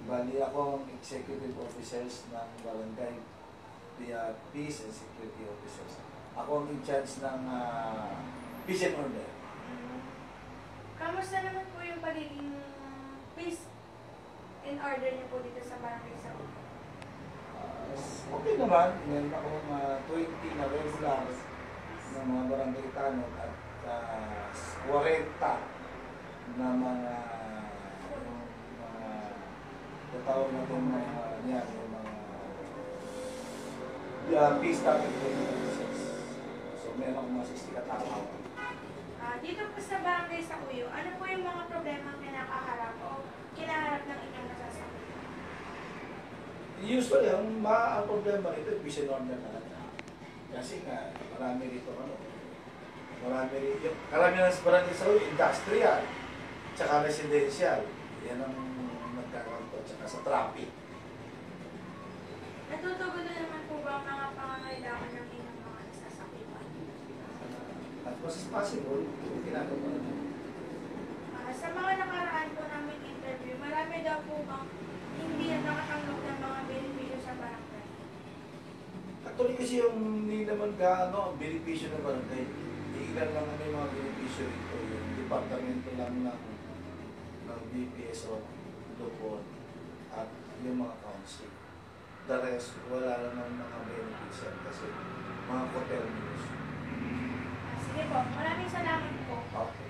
Bali ako ang executive officers ng barangay, Peace and Security Officers. Ako ang in charge ng peace and order. Kamusta naman po yung pagiging peace and order niyo po dito sa barangay sa Upo? Okay naman, meron akong 20 na regular ng mga barangay tanod at 40 na mga tatawag natin yung mga peace topic officers. So meron akong mga 60 katao. Dito po sa barangay sa Uyo, ano po yung mga problema ang kinakaharap o kinaharap ng inyong nasasakit? Usually, ang problema rito, peace and order na lang. Kasi nga, marami rito, karamihan sa barangay sa Uyo, industrial, tsaka residential. Yan ang nagkakaroon po, tsaka sa traffic. Natutugon na naman po ba ang mga pangangailangan ng inyong mga nasasakitan? As much as possible, ginagawa na. Sa mga nakaraan po namin interview, marami daw po bang hindi na nakatanggap ng mga benepisyo sa barangay? Actually kasi yung hindi naman ang benepisyo ng barangay. Ilan lang yung mga benepisyo rito. Yung departamento lang ng BPSO, Lupon, at yung mga council. The rest, wala lang ng mga benepisyo kasi mga hotel news. Sige po, maraming salamat po. Okay.